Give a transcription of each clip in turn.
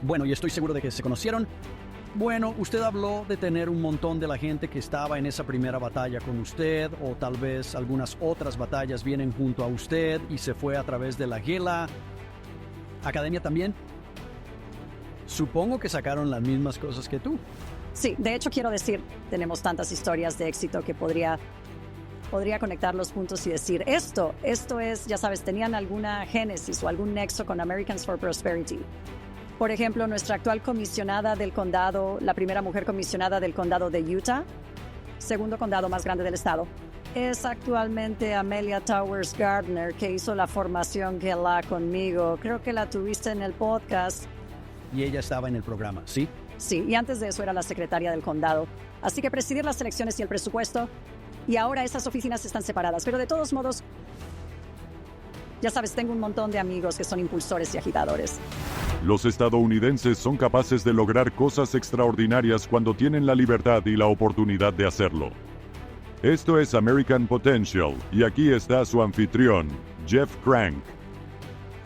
Bueno, y estoy seguro de que se conocieron. Bueno, usted habló de tener un montón de la gente que estaba en esa primera batalla con usted, o tal vez algunas otras batallas vienen junto a usted y se fue a través de la Gila Academia también. Supongo que sacaron las mismas cosas que tú. Sí, de hecho quiero decir, tenemos tantas historias de éxito que podría conectar los puntos y decir, esto es, ya sabes, tenían alguna génesis o algún nexo con Americans for Prosperity. Por ejemplo, nuestra actual comisionada del condado, la primera mujer comisionada del condado de Utah, segundo condado más grande del estado, es actualmente Amelia Towers Gardner, que hizo la formación Gila conmigo. Creo que la tuviste en el podcast. Y ella estaba en el programa, ¿sí? Sí, y antes de eso era la secretaria del condado. Así que presidir las elecciones y el presupuesto, y ahora esas oficinas están separadas. Pero de todos modos, ya sabes, tengo un montón de amigos que son impulsores y agitadores. Los estadounidenses son capaces de lograr cosas extraordinarias cuando tienen la libertad y la oportunidad de hacerlo. Esto es American Potential, y aquí está su anfitrión, Jeff Crank.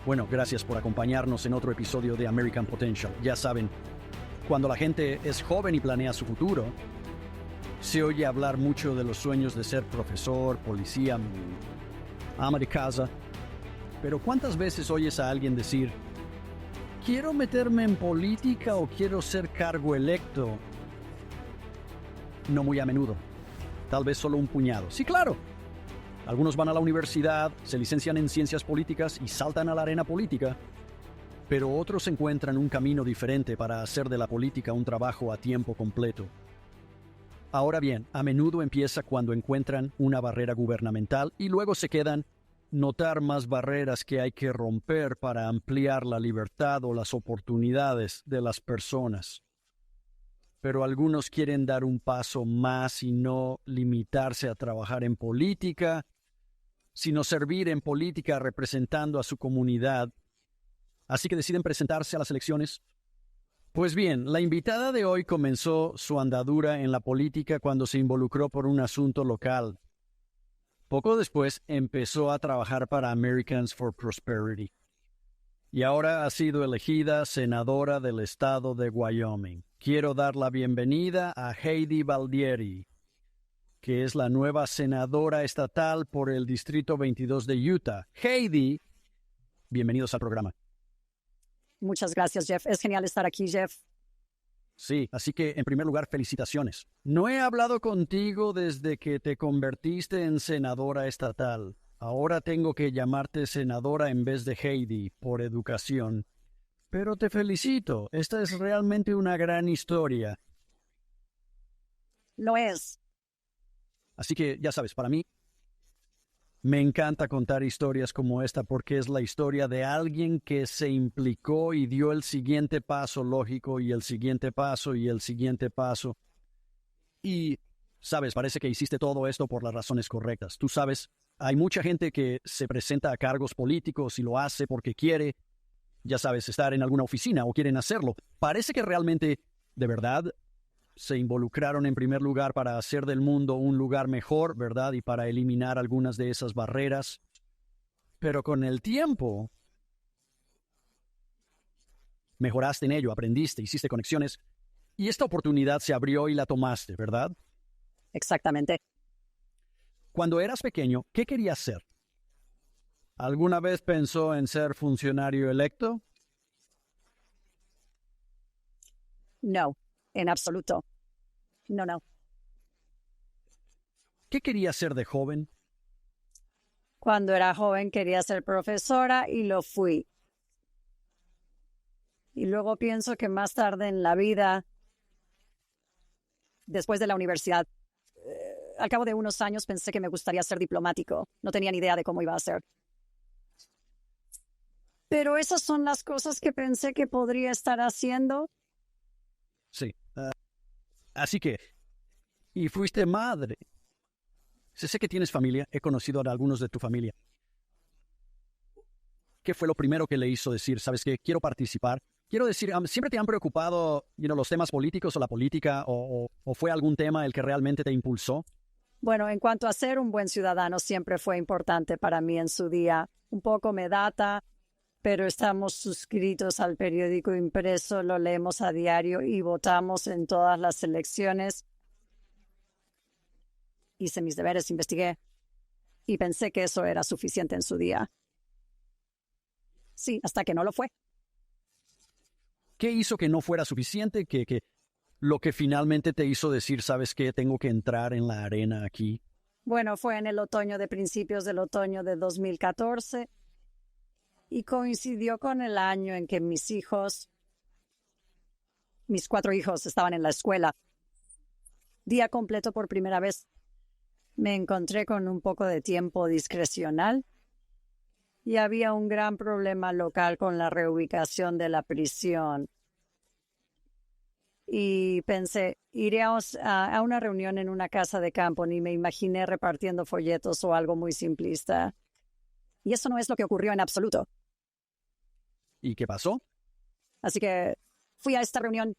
Bueno, gracias por acompañarnos en otro episodio de American Potential. Ya saben, cuando la gente es joven y planea su futuro, se oye hablar mucho de los sueños de ser profesor, policía, ama de casa. Pero ¿cuántas veces oyes a alguien decir, quiero meterme en política o quiero ser cargo electo? No muy a menudo. Tal vez solo un puñado. Sí, claro. Algunos van a la universidad, se licencian en ciencias políticas y saltan a la arena política. Pero otros encuentran un camino diferente para hacer de la política un trabajo a tiempo completo. Ahora bien, a menudo empieza cuando encuentran una barrera gubernamental y luego se quedan notar más barreras que hay que romper para ampliar la libertad o las oportunidades de las personas. Pero algunos quieren dar un paso más y no limitarse a trabajar en política, sino servir en política representando a su comunidad. Así que deciden presentarse a las elecciones. Pues bien, la invitada de hoy comenzó su andadura en la política cuando se involucró por un asunto local. Poco después empezó a trabajar para Americans for Prosperity. Y ahora ha sido elegida senadora del estado de Wyoming. Quiero dar la bienvenida a Heidi Valdieri, que es la nueva senadora estatal por el Distrito 22 de Utah. Heidi, bienvenidos al programa. Muchas gracias, Jeff. Es genial estar aquí, Jeff. Sí, así que en primer lugar, felicitaciones. No he hablado contigo desde que te convertiste en senadora estatal. Ahora tengo que llamarte senadora en vez de Heidi, por educación. Pero te felicito, esta es realmente una gran historia. Lo es. Así que, ya sabes, para mí, me encanta contar historias como esta porque es la historia de alguien que se implicó y dio el siguiente paso lógico y el siguiente paso y el siguiente paso. Y, sabes, parece que hiciste todo esto por las razones correctas. Tú sabes, hay mucha gente que se presenta a cargos políticos y lo hace porque quiere, ya sabes, estar en alguna oficina o quieren hacerlo. Parece que realmente, de verdad, se involucraron en primer lugar para hacer del mundo un lugar mejor, ¿verdad? Y para eliminar algunas de esas barreras. Pero con el tiempo, mejoraste en ello, aprendiste, hiciste conexiones, y esta oportunidad se abrió y la tomaste, ¿verdad? Exactamente. Cuando eras pequeño, ¿qué querías ser? ¿Alguna vez pensó en ser funcionario electo? No, en absoluto. No. ¿Qué querías ser de joven? Cuando era joven quería ser profesora y lo fui. Y luego pienso que más tarde en la vida, después de la universidad, al cabo de unos años pensé que me gustaría ser diplomático. No tenía ni idea de cómo iba a ser. Pero esas son las cosas que pensé que podría estar haciendo. Sí. Así que, y fuiste madre. Sé que tienes familia, he conocido a algunos de tu familia. ¿Qué fue lo primero que le hizo decir, sabes qué, quiero participar? Quiero decir, ¿siempre te han preocupado los temas políticos o la política o fue algún tema el que realmente te impulsó? Bueno, en cuanto a ser un buen ciudadano, siempre fue importante para mí en su día. Un poco me data, pero estamos suscritos al periódico impreso, lo leemos a diario y votamos en todas las elecciones. Hice mis deberes, investigué y pensé que eso era suficiente en su día. Sí, hasta que no lo fue. ¿Qué hizo que no fuera suficiente? ¿Que lo que finalmente te hizo decir, sabes qué, tengo que entrar en la arena aquí? Bueno, fue en el otoño de principios del otoño de 2014 y coincidió con el año en que mis 4 hijos estaban en la escuela. Día completo por primera vez. Me encontré con un poco de tiempo discrecional y había un gran problema local con la reubicación de la prisión. Y pensé, iré a una reunión en una casa de campo, ni me imaginé repartiendo folletos o algo muy simplista. Y eso no es lo que ocurrió en absoluto. ¿Y qué pasó? Así que fui a esta reunión.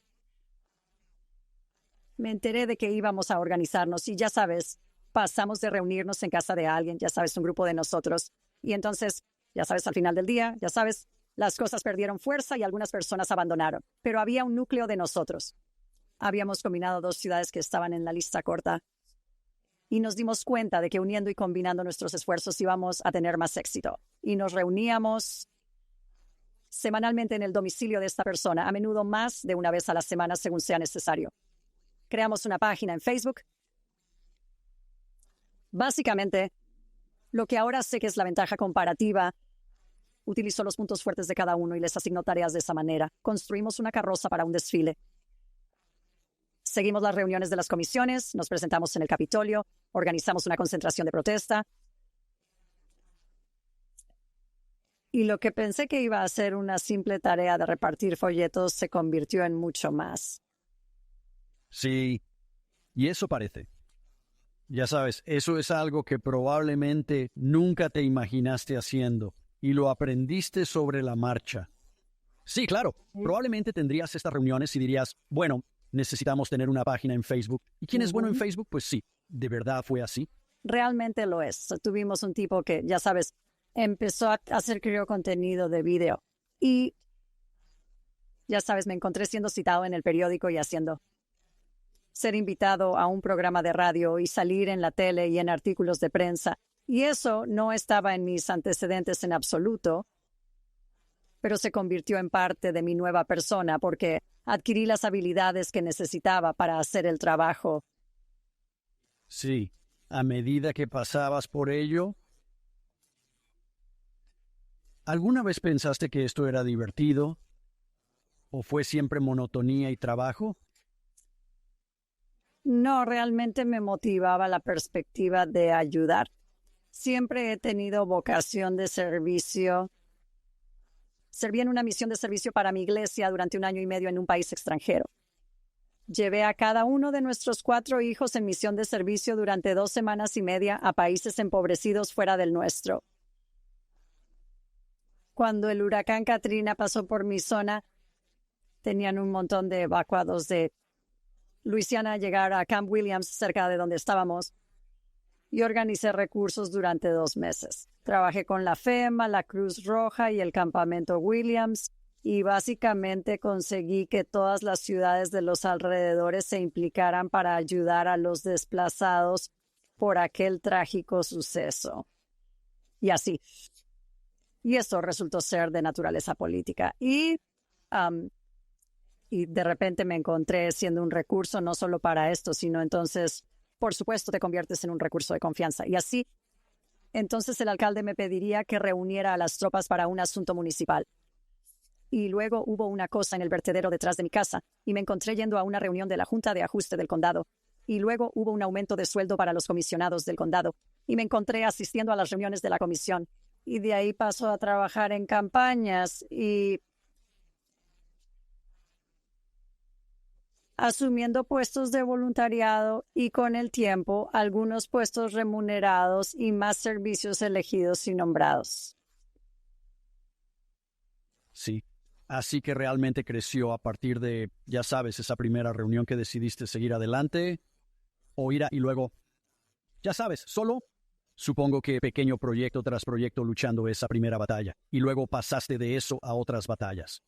Me enteré de que íbamos a organizarnos y ya sabes, pasamos de reunirnos en casa de alguien, ya sabes, un grupo de nosotros. Y entonces, ya sabes, al final del día, ya sabes, las cosas perdieron fuerza y algunas personas abandonaron. Pero había un núcleo de nosotros. Habíamos combinado 2 ciudades que estaban en la lista corta. Y nos dimos cuenta de que uniendo y combinando nuestros esfuerzos íbamos a tener más éxito. Y nos reuníamos semanalmente en el domicilio de esta persona, a menudo más de una vez a la semana según sea necesario. Creamos una página en Facebook. Básicamente, lo que ahora sé que es la ventaja comparativa, utilizó los puntos fuertes de cada uno y les asignó tareas de esa manera. Construimos una carroza para un desfile. Seguimos las reuniones de las comisiones, nos presentamos en el Capitolio, organizamos una concentración de protesta. Y lo que pensé que iba a ser una simple tarea de repartir folletos se convirtió en mucho más. Sí, y eso parece. Ya sabes, eso es algo que probablemente nunca te imaginaste haciendo y lo aprendiste sobre la marcha. Sí, claro, probablemente tendrías estas reuniones y dirías, bueno, necesitamos tener una página en Facebook. ¿Y quién es bueno en Facebook? Pues sí, ¿de verdad fue así? Realmente lo es. Tuvimos un tipo que, ya sabes, empezó a hacer, creo, contenido de video. Y, ya sabes, me encontré siendo citado en el periódico y ser invitado a un programa de radio y salir en la tele y en artículos de prensa. Y eso no estaba en mis antecedentes en absoluto, pero se convirtió en parte de mi nueva persona porque adquirí las habilidades que necesitaba para hacer el trabajo. Sí, a medida que pasabas por ello. ¿Alguna vez pensaste que esto era divertido? ¿O fue siempre monotonía y trabajo? No, realmente me motivaba la perspectiva de ayudar. Siempre he tenido vocación de servicio. Serví en una misión de servicio para mi iglesia durante 1 año y medio en un país extranjero. Llevé a cada uno de nuestros 4 hijos en misión de servicio durante 2 semanas y media a países empobrecidos fuera del nuestro. Cuando el huracán Katrina pasó por mi zona, tenían un montón de evacuados de Luisiana a llegar a Camp Williams, cerca de donde estábamos, y organicé recursos durante 2 meses. Trabajé con la FEMA, la Cruz Roja y el campamento Williams, y básicamente conseguí que todas las ciudades de los alrededores se implicaran para ayudar a los desplazados por aquel trágico suceso. Y así. Y eso resultó ser de naturaleza política. Y de repente me encontré siendo un recurso no solo para esto, sino entonces, por supuesto, te conviertes en un recurso de confianza. Y así, entonces el alcalde me pediría que reuniera a las tropas para un asunto municipal. Y luego hubo una cosa en el vertedero detrás de mi casa, y me encontré yendo a una reunión de la Junta de Ajuste del Condado. Y luego hubo un aumento de sueldo para los comisionados del condado, y me encontré asistiendo a las reuniones de la comisión. Y de ahí pasó a trabajar en campañas y asumiendo puestos de voluntariado y con el tiempo algunos puestos remunerados y más servicios elegidos y nombrados. Sí, así que realmente creció a partir de, ya sabes, esa primera reunión que decidiste seguir adelante o ir y luego, ya sabes, solo Supongo que pequeño proyecto tras proyecto luchando esa primera batalla, y luego pasaste de eso a otras batallas.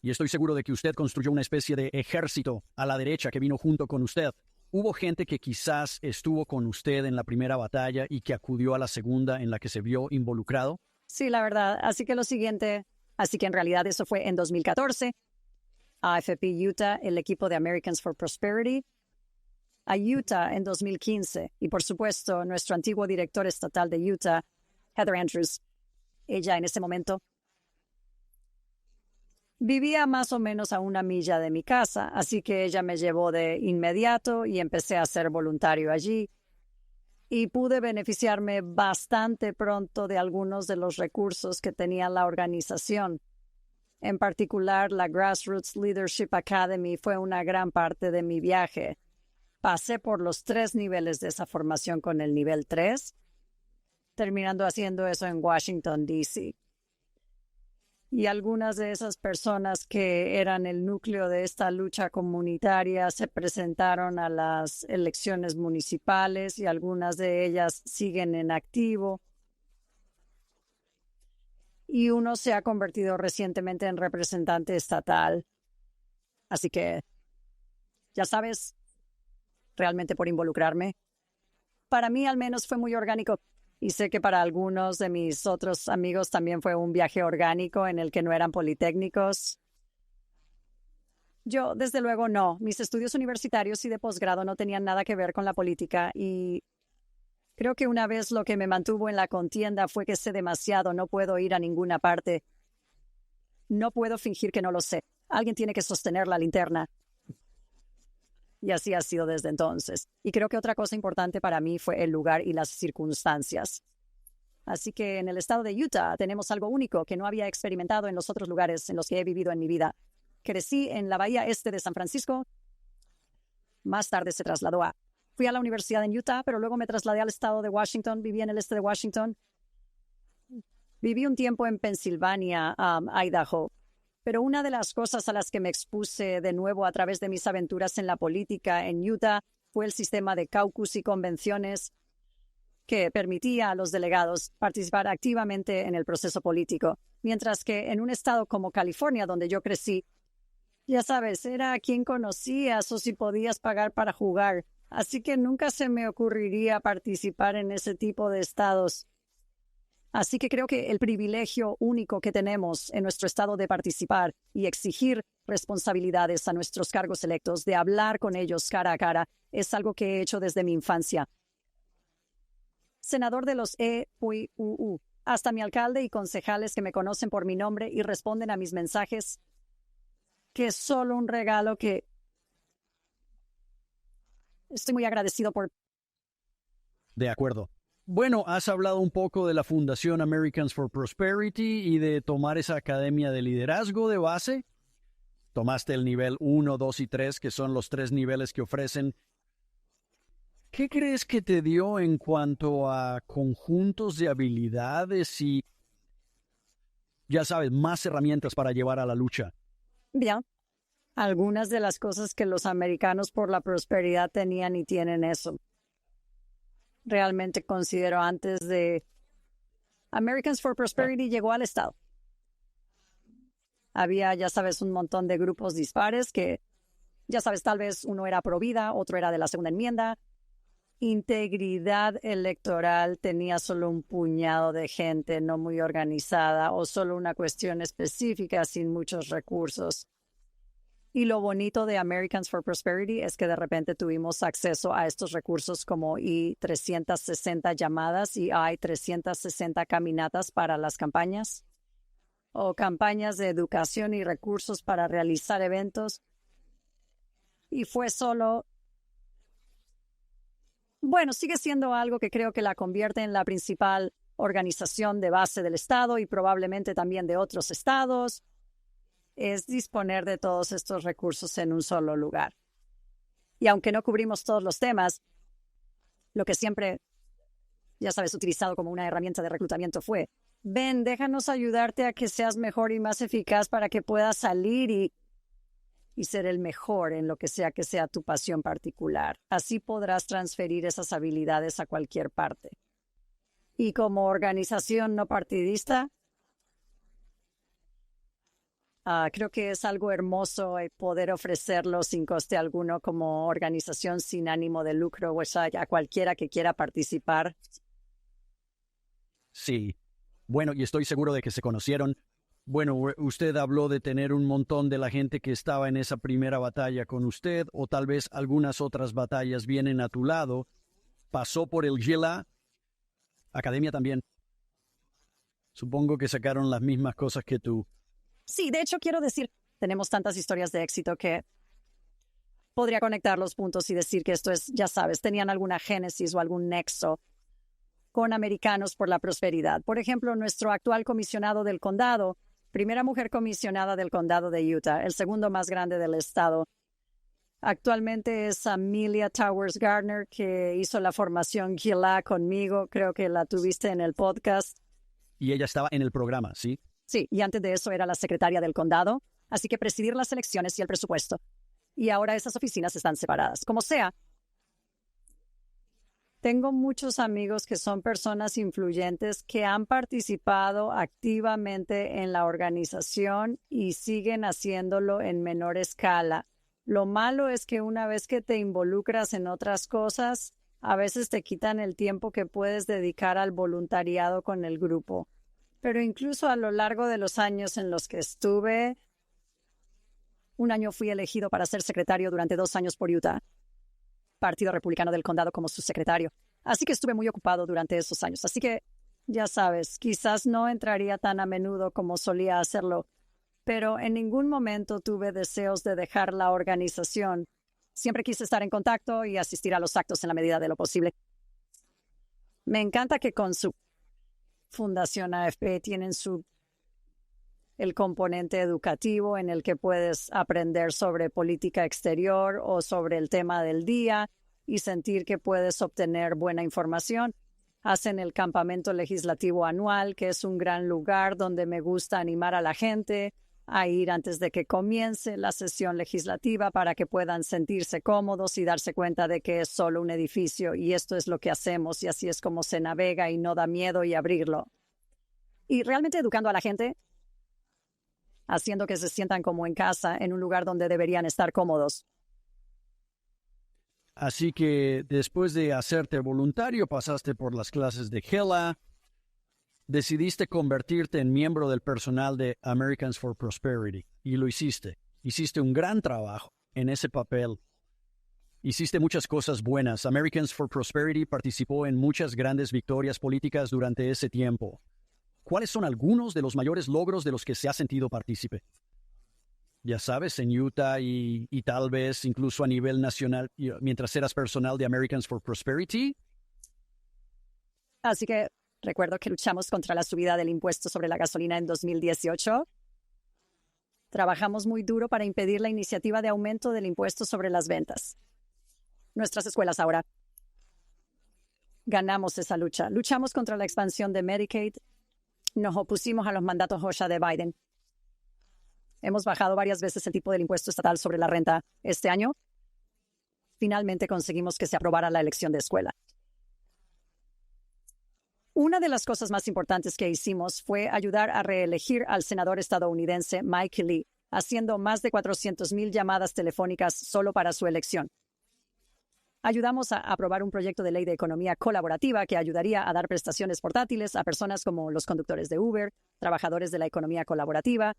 Y estoy seguro de que usted construyó una especie de ejército a la derecha que vino junto con usted. ¿Hubo gente que quizás estuvo con usted en la primera batalla y que acudió a la segunda en la que se vio involucrado? Sí, la verdad. Así que en realidad eso fue en 2014. AFP Utah, el equipo de Americans for Prosperity. A Utah en 2015. Y por supuesto, nuestro antiguo director estatal de Utah, Heather Andrews. Ella en ese momento vivía más o menos a 1 milla de mi casa, así que ella me llevó de inmediato y empecé a ser voluntario allí. Y pude beneficiarme bastante pronto de algunos de los recursos que tenía la organización. En particular, la Grassroots Leadership Academy fue una gran parte de mi viaje. Pasé por los 3 niveles de esa formación con el nivel 3, terminando haciendo eso en Washington, D.C. Y algunas de esas personas que eran el núcleo de esta lucha comunitaria se presentaron a las elecciones municipales y algunas de ellas siguen en activo. Y uno se ha convertido recientemente en representante estatal. Así que, ya sabes, realmente por involucrarme. Para mí al menos fue muy orgánico. Y sé que para algunos de mis otros amigos también fue un viaje orgánico en el que no eran politécnicos. Yo, desde luego, no. Mis estudios universitarios y de posgrado no tenían nada que ver con la política y creo que una vez lo que me mantuvo en la contienda fue que sé demasiado, no puedo ir a ninguna parte. No puedo fingir que no lo sé. Alguien tiene que sostener la linterna. Y así ha sido desde entonces. Y creo que otra cosa importante para mí fue el lugar y las circunstancias. Así que en el estado de Utah tenemos algo único que no había experimentado en los otros lugares en los que he vivido en mi vida. Crecí en la bahía este de San Francisco. Más tarde se trasladó Fui a la universidad en Utah, pero luego me trasladé al estado de Washington. Viví en el este de Washington. Viví un tiempo en Pensilvania, Idaho. Pero una de las cosas a las que me expuse de nuevo a través de mis aventuras en la política en Utah fue el sistema de caucus y convenciones que permitía a los delegados participar activamente en el proceso político, mientras que en un estado como California, donde yo crecí, ya sabes, era a quien conocías o si podías pagar para jugar, así que nunca se me ocurriría participar en ese tipo de estados. Así que creo que el privilegio único que tenemos en nuestro estado de participar y exigir responsabilidades a nuestros cargos electos, de hablar con ellos cara a cara, es algo que he hecho desde mi infancia. Senador de los EUU, hasta mi alcalde y concejales que me conocen por mi nombre y responden a mis mensajes, que es solo un regalo que estoy muy agradecido por. De acuerdo. Bueno, has hablado un poco de la Fundación Americans for Prosperity y de tomar esa academia de liderazgo de base. Tomaste el nivel 1, 2 y 3, que son los 3 niveles que ofrecen. ¿Qué crees que te dio en cuanto a conjuntos de habilidades y, ya sabes, más herramientas para llevar a la lucha? Bien, algunas de las cosas que los americanos por la prosperidad tenían y tienen eso. Realmente considero antes de Americans for Prosperity llegó al estado. Había, ya sabes, un montón de grupos dispares que, ya sabes, tal vez uno era pro vida, otro era de la segunda enmienda. Integridad electoral tenía solo un puñado de gente no muy organizada o solo una cuestión específica sin muchos recursos. Y lo bonito de Americans for Prosperity es que de repente tuvimos acceso a estos recursos como I-360 llamadas y I-360 caminatas para las campañas o campañas de educación y recursos para realizar eventos. Y fue solo. Bueno, sigue siendo algo que creo que la convierte en la principal organización de base del estado y probablemente también de otros estados. Es disponer de todos estos recursos en un solo lugar. Y aunque no cubrimos todos los temas, lo que siempre, ya sabes, utilizado como una herramienta de reclutamiento fue, ven, déjanos ayudarte a que seas mejor y más eficaz para que puedas salir y y ser el mejor en lo que sea tu pasión particular. Así podrás transferir esas habilidades a cualquier parte. Y como organización no partidista, creo que es algo hermoso poder ofrecerlo sin coste alguno como organización sin ánimo de lucro, o sea, a cualquiera que quiera participar. Sí. Bueno, y estoy seguro de que se conocieron. Bueno, usted habló de tener un montón de la gente que estaba en esa primera batalla con usted, o tal vez algunas otras batallas vienen a tu lado. Pasó por el GILA, Academia también. Supongo que sacaron las mismas cosas que tú. Sí, de hecho quiero decir, tenemos tantas historias de éxito que podría conectar los puntos y decir que esto es, ya sabes, tenían alguna génesis o algún nexo con Americanos por la Prosperidad. Por ejemplo, nuestro actual comisionado del condado, primera mujer comisionada del condado de Utah, el segundo más grande del estado. Actualmente es Amelia Towers Gardner, que hizo la formación GILA conmigo. Creo que la tuviste en el podcast. Y ella estaba en el programa, ¿sí? Sí, y antes de eso era la secretaria del condado, así que presidir las elecciones y el presupuesto. Y ahora esas oficinas están separadas. Como sea, tengo muchos amigos que son personas influyentes que han participado activamente en la organización y siguen haciéndolo en menor escala. Lo malo es que una vez que te involucras en otras cosas, a veces te quitan el tiempo que puedes dedicar al voluntariado con el grupo. Pero incluso a lo largo de los años en los que estuve, un año fui elegido para ser secretario durante 2 años por Utah, Partido Republicano del Condado como su secretario. Así que estuve muy ocupado durante esos años. Así que, ya sabes, quizás no entraría tan a menudo como solía hacerlo, pero en ningún momento tuve deseos de dejar la organización. Siempre quise estar en contacto y asistir a los actos en la medida de lo posible. Me encanta que con su Fundación AFP tienen el componente educativo en el que puedes aprender sobre política exterior o sobre el tema del día y sentir que puedes obtener buena información. Hacen el campamento legislativo anual, que es un gran lugar donde me gusta animar a la gente a ir antes de que comience la sesión legislativa para que puedan sentirse cómodos y darse cuenta de que es solo un edificio y esto es lo que hacemos y así es como se navega y no da miedo y abrirlo. Y realmente educando a la gente, haciendo que se sientan como en casa, en un lugar donde deberían estar cómodos. Así que después de hacerte voluntario, pasaste por las clases de GILA, decidiste convertirte en miembro del personal de Americans for Prosperity y lo hiciste. Hiciste un gran trabajo en ese papel. Hiciste muchas cosas buenas. Americans for Prosperity participó en muchas grandes victorias políticas durante ese tiempo. ¿Cuáles son algunos de los mayores logros de los que se ha sentido partícipe? Ya sabes, en Utah y tal vez incluso a nivel nacional, mientras eras personal de Americans for Prosperity. Así que recuerdo que luchamos contra la subida del impuesto sobre la gasolina en 2018. Trabajamos muy duro para impedir la iniciativa de aumento del impuesto sobre las ventas. Nuestras escuelas ahora. Ganamos esa lucha. Luchamos contra la expansión de Medicaid. Nos opusimos a los mandatos OSHA de Biden. Hemos bajado varias veces el tipo del impuesto estatal sobre la renta. Este año, finalmente conseguimos que se aprobara la elección de escuela. Una de las cosas más importantes que hicimos fue ayudar a reelegir al senador estadounidense Mike Lee, haciendo más de 400,000 llamadas telefónicas solo para su elección. Ayudamos a aprobar un proyecto de ley de economía colaborativa que ayudaría a dar prestaciones portátiles a personas como los conductores de Uber, trabajadores de la economía colaborativa.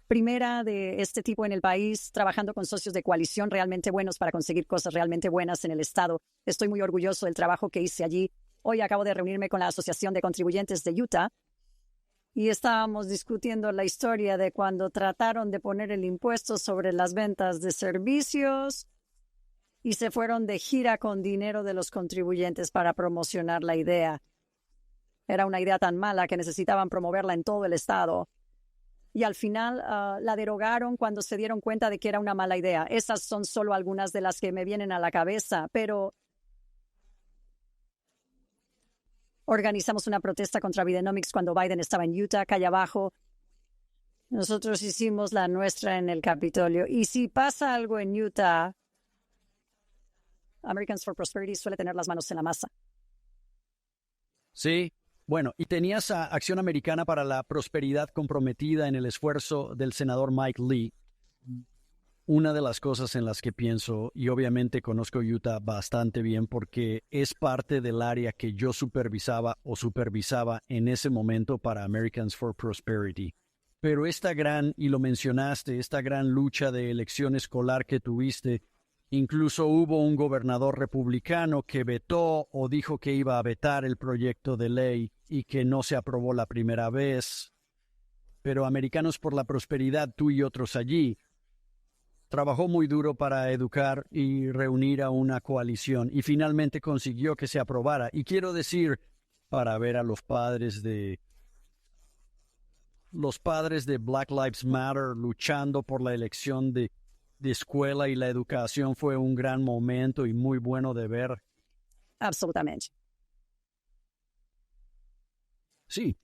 Primera de este tipo en el país, trabajando con socios de coalición realmente buenos para conseguir cosas realmente buenas en el estado. Estoy muy orgulloso del trabajo que hice allí. Hoy acabo de reunirme con la Asociación de Contribuyentes de Utah y estábamos discutiendo la historia de cuando trataron de poner el impuesto sobre las ventas de servicios y se fueron de gira con dinero de los contribuyentes para promocionar la idea. Era una idea tan mala que necesitaban promoverla en todo el estado. Y al final la derogaron cuando se dieron cuenta de que era una mala idea. Esas son solo algunas de las que me vienen a la cabeza, pero organizamos una protesta contra Bidenomics cuando Biden estaba en Utah, calle abajo. Nosotros hicimos la nuestra en el Capitolio. Y si pasa algo en Utah, Americans for Prosperity suele tener las manos en la masa. Sí, bueno, y tenías a Acción Americana para la Prosperidad comprometida en el esfuerzo del senador Mike Lee. Una de las cosas en las que pienso, y obviamente conozco Utah bastante bien porque es parte del área que yo supervisaba en ese momento para Americans for Prosperity. Pero y lo mencionaste, esta gran lucha de elección escolar que tuviste, incluso hubo un gobernador republicano que vetó o dijo que iba a vetar el proyecto de ley y que no se aprobó la primera vez. Pero Americanos por la Prosperidad, tú y otros allí, trabajó muy duro para educar y reunir a una coalición y finalmente consiguió que se aprobara. Y quiero decir, para ver a los padres de Black Lives Matter luchando por la elección de escuela y la educación, fue un gran momento y muy bueno de ver. Absolutamente. Sí.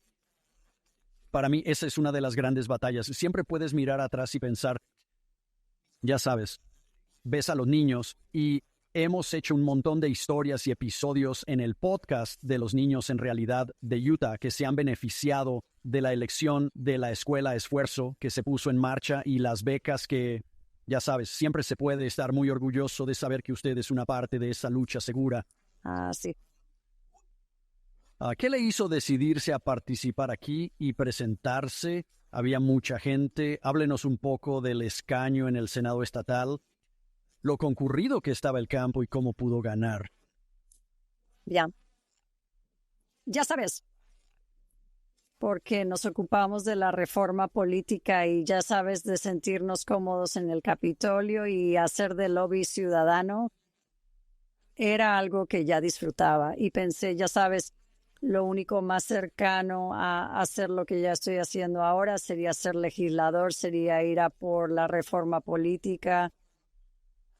Para mí esa es una de las grandes batallas. Siempre puedes mirar atrás y pensar, ya sabes, ves a los niños y hemos hecho un montón de historias y episodios en el podcast de los niños en realidad de Utah que se han beneficiado de la elección de la escuela esfuerzo que se puso en marcha y las becas que, ya sabes, siempre se puede estar muy orgulloso de saber que usted es una parte de esa lucha segura. Sí. ¿Qué le hizo decidirse a participar aquí y presentarse? Había mucha gente. Háblenos un poco del escaño en el Senado estatal, lo concurrido que estaba el campo y cómo pudo ganar. Ya sabes, porque nos ocupamos de la reforma política y ya sabes, de sentirnos cómodos en el Capitolio y hacer de lobby ciudadano, era algo que ya disfrutaba. Y pensé, ya sabes, lo único más cercano a hacer lo que ya estoy haciendo ahora sería ser legislador, sería ir a por la reforma política,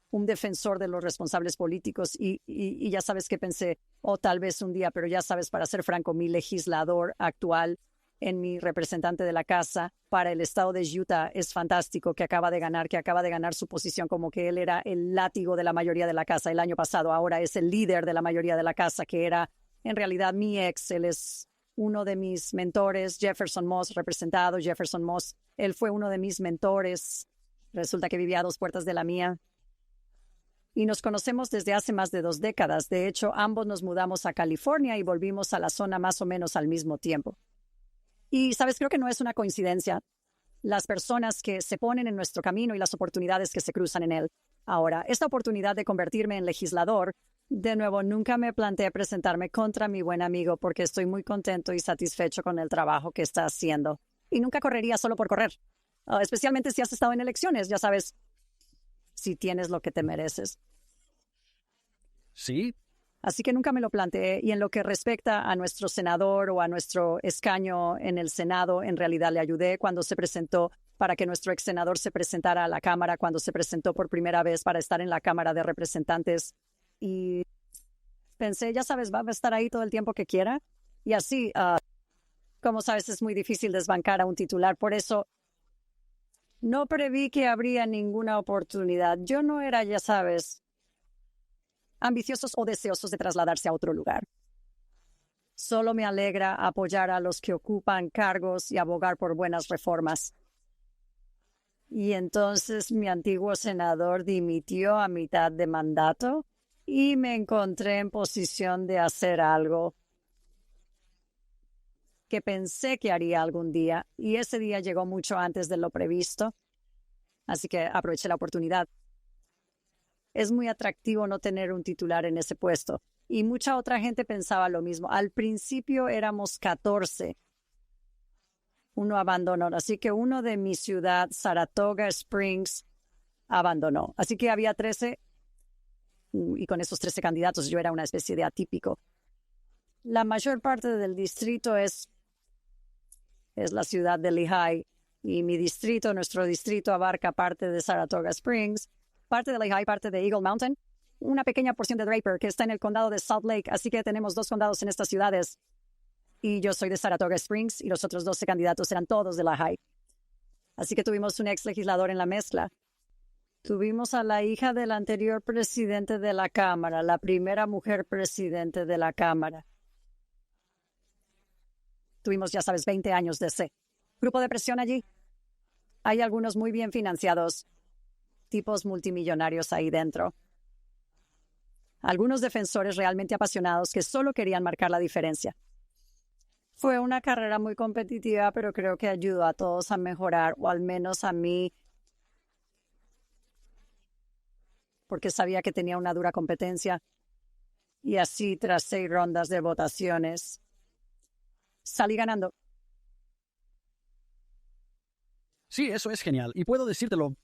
un defensor de los responsables políticos. Y ya sabes que pensé, tal vez un día, pero ya sabes, para ser franco, mi legislador actual en mi representante de la casa para el estado de Utah es fantástico, que acaba de ganar su posición como que él era el látigo de la mayoría de la casa el año pasado. Ahora es el líder de la mayoría de la casa, que era en realidad mi ex. Él es uno de mis mentores, Jefferson Moss, representado Jefferson Moss. Él fue uno de mis mentores. Resulta que vivía a 2 puertas de la mía. Y nos conocemos desde hace más de 2 décadas. De hecho, ambos nos mudamos a California y volvimos a la zona más o menos al mismo tiempo. Y, sabes, creo que no es una coincidencia las personas que se ponen en nuestro camino y las oportunidades que se cruzan en él. Ahora, esta oportunidad de convertirme en legislador, de nuevo, nunca me planteé presentarme contra mi buen amigo porque estoy muy contento y satisfecho con el trabajo que está haciendo. Y nunca correría solo por correr, especialmente si has estado en elecciones, ya sabes, si tienes lo que te mereces. Sí. Así que nunca me lo planteé. Y en lo que respecta a nuestro senador o a nuestro escaño en el Senado, en realidad le ayudé cuando se presentó para que nuestro ex senador se presentara a la Cámara, cuando se presentó por primera vez para estar en la Cámara de Representantes. Y pensé, ya sabes, va a estar ahí todo el tiempo que quiera. Y así, como sabes, es muy difícil desbancar a un titular. Por eso no preví que habría ninguna oportunidad. Yo no era, ya sabes, ambiciosos o deseosos de trasladarse a otro lugar. Solo me alegra apoyar a los que ocupan cargos y abogar por buenas reformas. Y entonces mi antiguo senador dimitió a mitad de mandato y me encontré en posición de hacer algo que pensé que haría algún día, y ese día llegó mucho antes de lo previsto, así que aproveché la oportunidad. Es muy atractivo no tener un titular en ese puesto. Y mucha otra gente pensaba lo mismo. Al principio éramos 14. Uno abandonó. Así que uno de mi ciudad, Saratoga Springs, abandonó. Así que había 13. Y con esos 13 candidatos yo era una especie de atípico. La mayor parte del distrito es la ciudad de Lehigh. Y nuestro distrito abarca parte de Saratoga Springs, parte de Lehigh, parte de Eagle Mountain, una pequeña porción de Draper que está en el condado de Salt Lake, así que tenemos 2 condados en estas ciudades. Y yo soy de Saratoga Springs y los otros 12 candidatos eran todos de Lehigh. Así que tuvimos un ex legislador en la mezcla. Tuvimos a la hija del anterior presidente de la Cámara, la primera mujer presidente de la Cámara. Tuvimos, ya sabes, 20 años de ese grupo de presión allí. Hay algunos muy bien financiados, tipos multimillonarios ahí dentro. Algunos defensores realmente apasionados que solo querían marcar la diferencia. Fue una carrera muy competitiva, pero creo que ayudó a todos a mejorar, o al menos a mí, porque sabía que tenía una dura competencia. Y así, tras 6 rondas de votaciones, salí ganando. Sí, eso es genial. Y puedo decírtelo,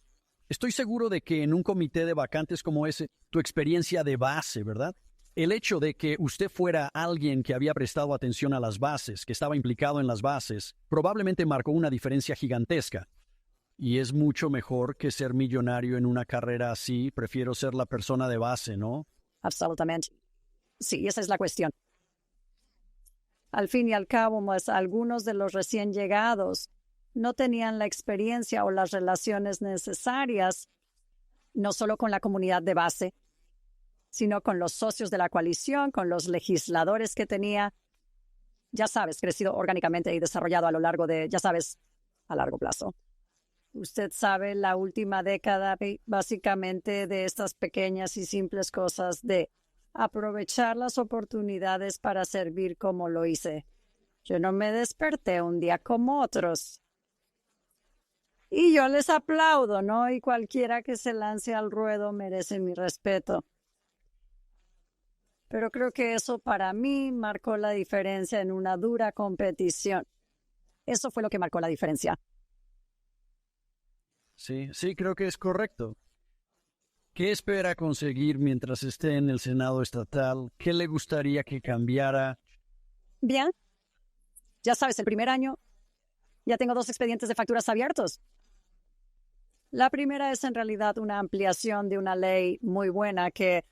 estoy seguro de que en un comité de vacantes como ese, tu experiencia de base, ¿verdad? El hecho de que usted fuera alguien que había prestado atención a las bases, que estaba implicado en las bases, probablemente marcó una diferencia gigantesca. Y es mucho mejor que ser millonario en una carrera así. Prefiero ser la persona de base, ¿no? Absolutamente. Sí, esa es la cuestión. Al fin y al cabo, pues, algunos de los recién llegados no tenían la experiencia o las relaciones necesarias, no solo con la comunidad de base, sino con los socios de la coalición, con los legisladores que tenía, ya sabes, crecido orgánicamente y desarrollado a lo largo de, ya sabes, a largo plazo. Usted sabe, la última década, básicamente, de estas pequeñas y simples cosas de aprovechar las oportunidades para servir como lo hice. Yo no me desperté un día como otros. Y yo les aplaudo, ¿no? Y cualquiera que se lance al ruedo merece mi respeto. Pero creo que eso para mí marcó la diferencia en una dura competición. Eso fue lo que marcó la diferencia. Sí, creo que es correcto. ¿Qué espera conseguir mientras esté en el Senado estatal? ¿Qué le gustaría que cambiara? Bien. Ya sabes, el primer año ya tengo 2 expedientes de facturas abiertos. La primera es en realidad una ampliación de una ley muy buena que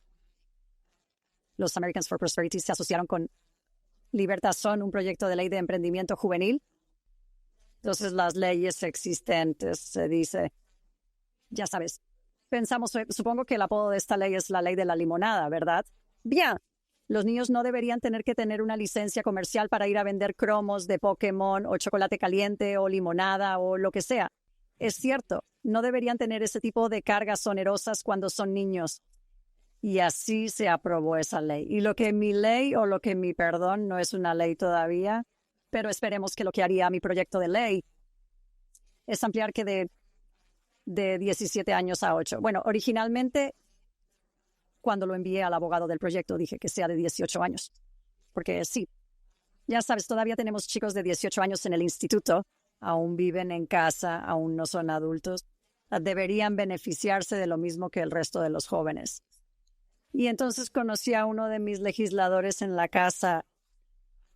los Americans for Prosperity se asociaron con Libertazón, un proyecto de ley de emprendimiento juvenil. Entonces, las leyes existentes, se dice, ya sabes, supongo que el apodo de esta ley es la ley de la limonada, ¿verdad? Bien, los niños no deberían tener que tener una licencia comercial para ir a vender cromos de Pokémon o chocolate caliente o limonada o lo que sea. Es cierto, no deberían tener ese tipo de cargas onerosas cuando son niños. Y así se aprobó esa ley. Y lo que mi ley o lo que mi perdón no es una ley todavía, pero esperemos que lo que haría mi proyecto de ley es ampliar que de 17 años a 8. Bueno, originalmente, cuando lo envié al abogado del proyecto, dije que sea de 18 años. Porque sí, ya sabes, todavía tenemos chicos de 18 años en el instituto, aún viven en casa, aún no son adultos. Deberían beneficiarse de lo mismo que el resto de los jóvenes. Y entonces conocí a uno de mis legisladores en la casa.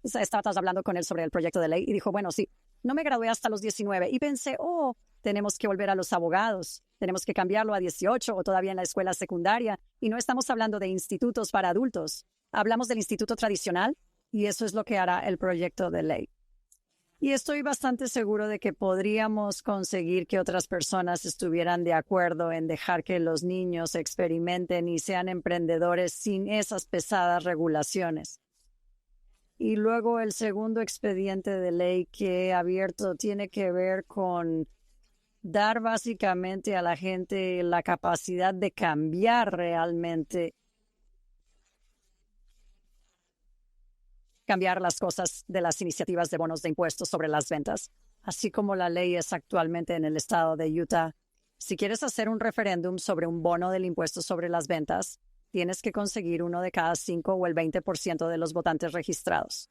Estábamos hablando con él sobre el proyecto de ley y dijo, bueno, sí, no me gradué hasta los 19. Y pensé, tenemos que volver a los abogados. Tenemos que cambiarlo a 18 o todavía en la escuela secundaria. Y no estamos hablando de institutos para adultos. Hablamos del instituto tradicional y eso es lo que hará el proyecto de ley. Y estoy bastante seguro de que podríamos conseguir que otras personas estuvieran de acuerdo en dejar que los niños experimenten y sean emprendedores sin esas pesadas regulaciones. Y luego el segundo expediente de ley que he abierto tiene que ver con dar básicamente a la gente la capacidad de cambiar realmente, cambiar las cosas de las iniciativas de bonos de impuestos sobre las ventas, así como la ley es actualmente en el estado de Utah. Si quieres hacer un referéndum sobre un bono del impuesto sobre las ventas, tienes que conseguir uno de cada 5 o el 20% de los votantes registrados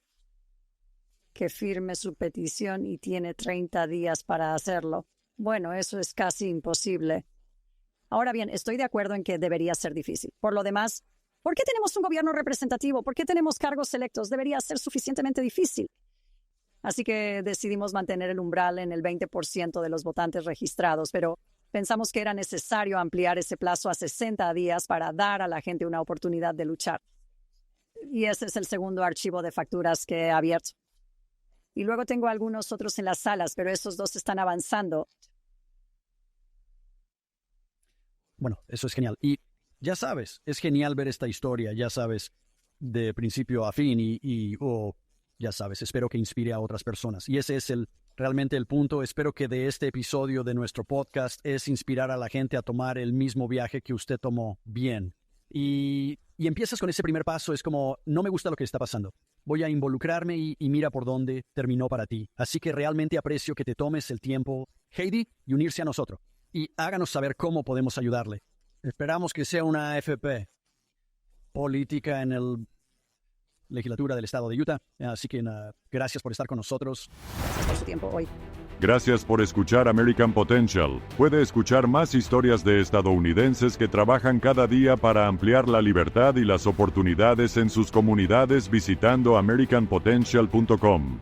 que firme su petición y tiene 30 días para hacerlo. Bueno, eso es casi imposible. Ahora bien, estoy de acuerdo en que debería ser difícil. Por lo demás, ¿por qué tenemos un gobierno representativo? ¿Por qué tenemos cargos electos? Debería ser suficientemente difícil. Así que decidimos mantener el umbral en el 20% de los votantes registrados, pero pensamos que era necesario ampliar ese plazo a 60 días para dar a la gente una oportunidad de luchar. Y ese es el segundo archivo de facturas que he abierto. Y luego tengo algunos otros en las salas, pero esos 2 están avanzando. Bueno, eso es genial. Y ya sabes, es genial ver esta historia, ya sabes, de principio a fin ya sabes, espero que inspire a otras personas. Y ese es realmente el punto. Espero que de este episodio de nuestro podcast es inspirar a la gente a tomar el mismo viaje que usted tomó bien. Y empiezas con ese primer paso, es como, no me gusta lo que está pasando. Voy a involucrarme y mira por dónde terminó para ti. Así que realmente aprecio que te tomes el tiempo, Heidi, y unirse a nosotros. Y háganos saber cómo podemos ayudarle. Esperamos que sea una AFP política en el legislatura del estado de Utah. Así que gracias por estar con nosotros. Gracias por su tiempo hoy. Gracias por escuchar American Potential. Puede escuchar más historias de estadounidenses que trabajan cada día para ampliar la libertad y las oportunidades en sus comunidades visitando americanpotential.com.